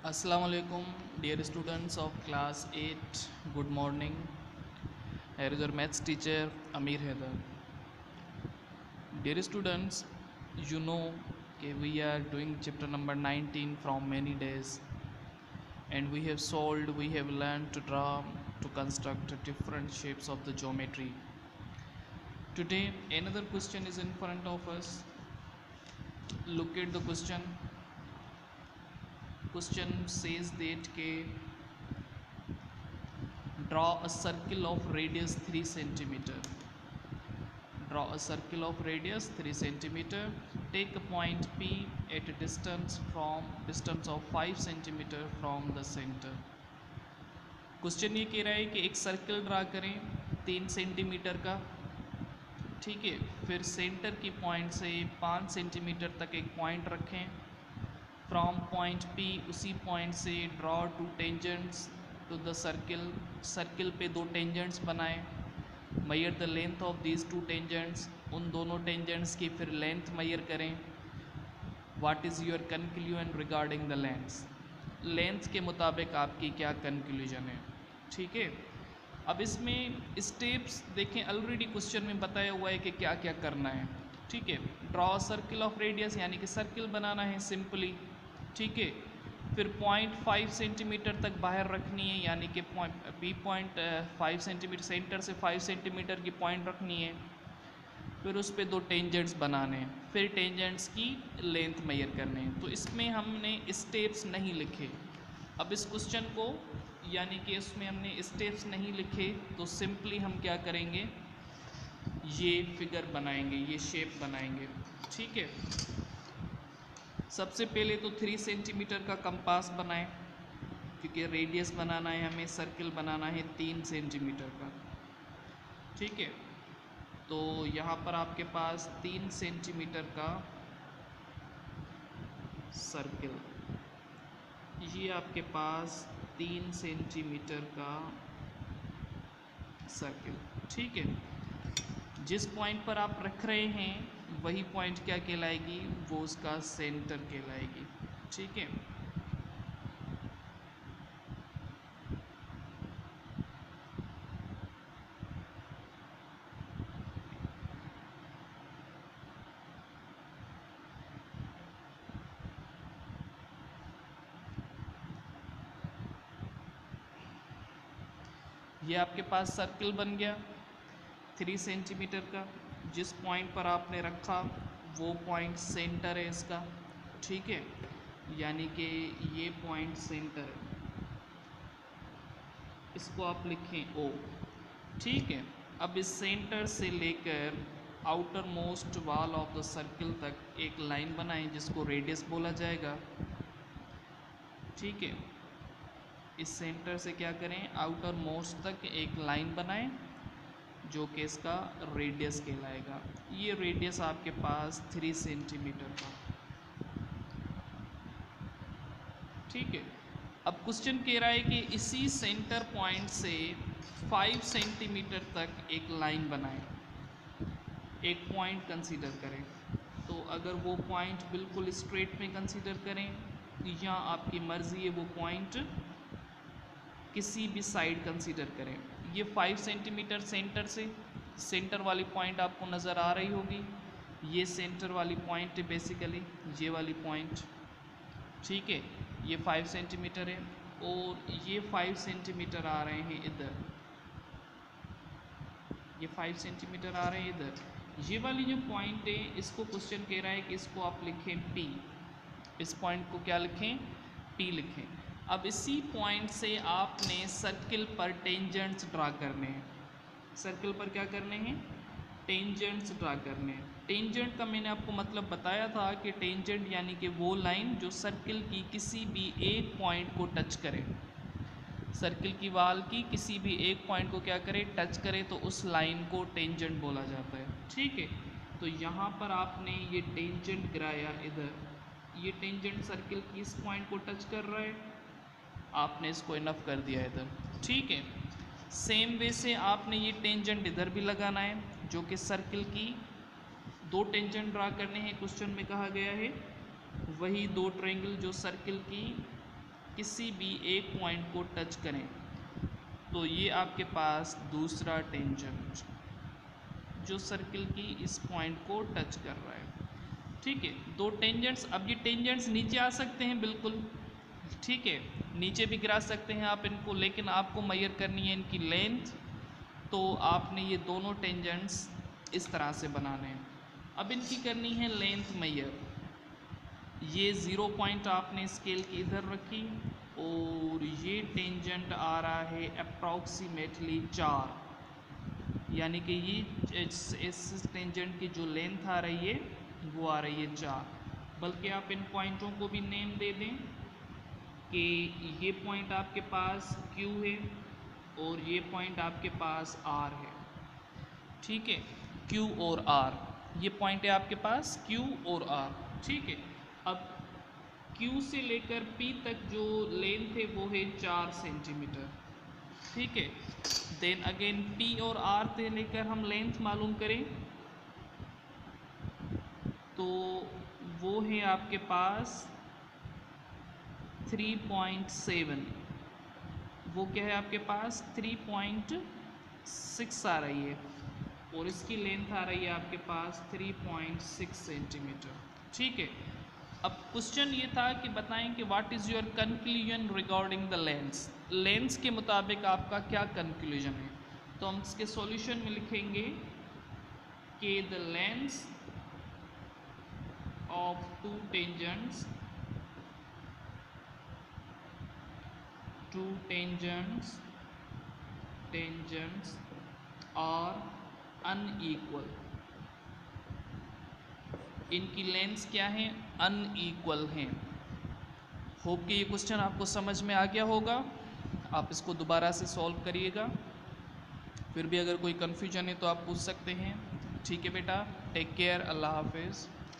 Assalamu alaikum, dear students of class 8. Good morning. Here is your maths teacher Amir Haidar. Dear students, you know that we are doing chapter number 19 from many days, and we have learned to draw, to construct different shapes of the geometry. Today, another question is in front of us. Look at the question. Question says that draw a circle of radius 3 centimeter. Draw a circle of radius 3 centimeter. Take a point P at a distance of 5 centimeter from the center. Question ये कह रहा है कि एक circle draw करें 3 centimetre का, ठीक है। फिर सेंटर की पॉइंट से 5 सेंटीमीटर तक एक पॉइंट रखें। फ्रॉम पॉइंट P उसी पॉइंट से draw 2 tangents to the circle. Circle पे 2 टेंजेंट्स बनाएं। Measure the length of these 2 tangents, उन दोनों टेंजेंट्स की फिर लेंथ मैयर करें। What is your conclusion regarding the lengths, length के मुताबिक आपकी क्या कंक्लूजन है, ठीक है। अब इसमें स्टेप्स देखें, ऑलरेडी क्वेश्चन में बताया हुआ है कि क्या क्या करना है, ठीक है। ड्रॉ सर्कल ऑफ रेडियस यानी कि सर्कल बनाना है सिंपली, ठीक है। फिर 0.5 सेंटीमीटर तक बाहर रखनी है, यानी कि बी पॉइंट 5 सेंटीमीटर, सेंटर से 5 सेंटीमीटर की पॉइंट रखनी है। फिर उस पर 2 टेंजेंट्स बनाने हैं, फिर टेंजेंट्स की लेंथ मेजर करने हैं। तो इसमें हमने स्टेप्स नहीं लिखे। अब इस क्वेश्चन को यानी कि इसमें हमने स्टेप्स नहीं लिखे, तो सिंपली हम क्या करेंगे, ये फिगर बनाएंगे, ये शेप बनाएंगे, ठीक है। सबसे पहले तो 3 सेंटीमीटर का कंपास बनाएं, क्योंकि रेडियस बनाना है हमें, सर्कल बनाना है 3 सेंटीमीटर का, ठीक है। तो यहाँ पर आपके पास 3 सेंटीमीटर का सर्कल, ये आपके पास 3 सेंटीमीटर का सर्कल, ठीक है। जिस पॉइंट पर आप रख रहे हैं वही पॉइंट क्या कहलाएगी, वो उसका सेंटर कहलाएगी, ठीक है। ये आपके पास सर्कल बन गया 3 सेंटीमीटर का। जिस पॉइंट पर आपने रखा वो पॉइंट सेंटर है इसका, ठीक है। यानी कि ये पॉइंट सेंटर है, इसको आप लिखें O, ठीक है। अब इस सेंटर से लेकर outer most wall of the circle तक एक लाइन बनाएं जिसको रेडियस बोला जाएगा, ठीक है। इस सेंटर से क्या करें, आउटर मोस्ट तक एक लाइन बनाएं जो कि इसका रेडियस कहलाएगा। ये रेडियस आपके पास 3 सेंटीमीटर का, ठीक है। अब क्वेश्चन कह रहा है कि इसी सेंटर पॉइंट से 5 सेंटीमीटर तक एक लाइन बनाएं, एक पॉइंट कंसीडर करें। तो अगर वो पॉइंट बिल्कुल स्ट्रेट में कंसीडर करें या आपकी मर्ज़ी है वो पॉइंट किसी भी साइड कंसीडर करें। ये 5 सेंटीमीटर सेंटर से, सेंटर वाली पॉइंट आपको नज़र आ रही होगी, ये सेंटर वाली पॉइंट है बेसिकली, ये वाली पॉइंट, ठीक है। ये 5 सेंटीमीटर है और ये 5 सेंटीमीटर आ रहे हैं इधर, ये 5 सेंटीमीटर आ रहे हैं इधर। ये वाली जो पॉइंट है इसको क्वेश्चन कह रहा है कि इसको आप लिखें P, इस पॉइंट को क्या लिखें, P लिखें। अब इसी पॉइंट से आपने सर्कल पर टेंजेंट्स ड्रा करने हैं। सर्कल पर क्या करने हैं, टेंजेंट्स ड्रा करने हैं। टेंजेंट का मैंने आपको मतलब बताया था कि टेंजेंट यानी कि वो लाइन जो सर्कल की किसी भी एक पॉइंट को टच करे, सर्कल की वाल की किसी भी एक पॉइंट को क्या करे, टच करे, तो उस लाइन को टेंजेंट बोला जाता है, ठीक है। तो यहाँ पर आपने ये टेंजेंट गिराया इधर, ये टेंजेंट सर्कल की इस पॉइंट को टच कर रहा है, आपने इसको इनफ कर दिया इधर, ठीक है। सेम वे से आपने ये टेंजेंट इधर भी लगाना है, जो कि सर्कल की 2 टेंजेंट ड्रा करने हैं, क्वेश्चन में कहा गया है। वही 2 ट्रायंगल जो सर्कल की किसी भी एक पॉइंट को टच करें तो ये आपके पास दूसरा टेंजेंट जो सर्किल की इस पॉइंट को टच कर रहा है। ठीक है, दो टेंजेंट्स। अब ये टेंजेंट्स नीचे आ सकते हैं बिल्कुल, ठीक है, नीचे भी गिरा सकते हैं आप इनको, लेकिन आपको मेजर करनी है इनकी लेंथ। तो आपने ये दोनों टेंजेंट्स इस तरह से बनाने हैं। अब इनकी करनी है लेंथ मेजर। ये 0 पॉइंट आपने स्केल की इधर रखी और ये टेंजेंट आ रहा है अप्रॉक्सीमेटली 4, यानी कि ये इस टेंजेंट की जो लेंथ आ रही है वो आ रही है 4। बल्कि आप इन पॉइंटों को भी नेम दे दें कि ये पॉइंट आपके पास Q है और ये पॉइंट आपके पास R है। ठीक है, Q और R, ये पॉइंट है आपके पास Q और R। ठीक है, अब Q से लेकर P तक जो लेंथ है वो है 4 सेंटीमीटर। ठीक है, देन अगेन P और R से लेकर हम लेंथ मालूम करें तो वो है आपके पास 3.7। वो क्या है आपके पास 3.6 आ रही है और इसकी लेंथ आ रही है आपके पास 3.6 सेंटीमीटर। ठीक है, अब क्वेश्चन ये था कि बताएं कि what is your conclusion regarding the lens. Lens के मुताबिक आपका क्या कंक्लूजन है? तो हम इसके सॉल्यूशन में लिखेंगे कि the lengths of two tangents are unequal. इनकी लेंस क्या है? अनइक्वल हैं। होप कि ये क्वेश्चन आपको समझ में आ गया होगा। आप इसको दोबारा से सॉल्व करिएगा, फिर भी अगर कोई कन्फ्यूजन है तो आप पूछ सकते हैं। ठीक है बेटा, टेक केयर, अल्लाह हाफिज़।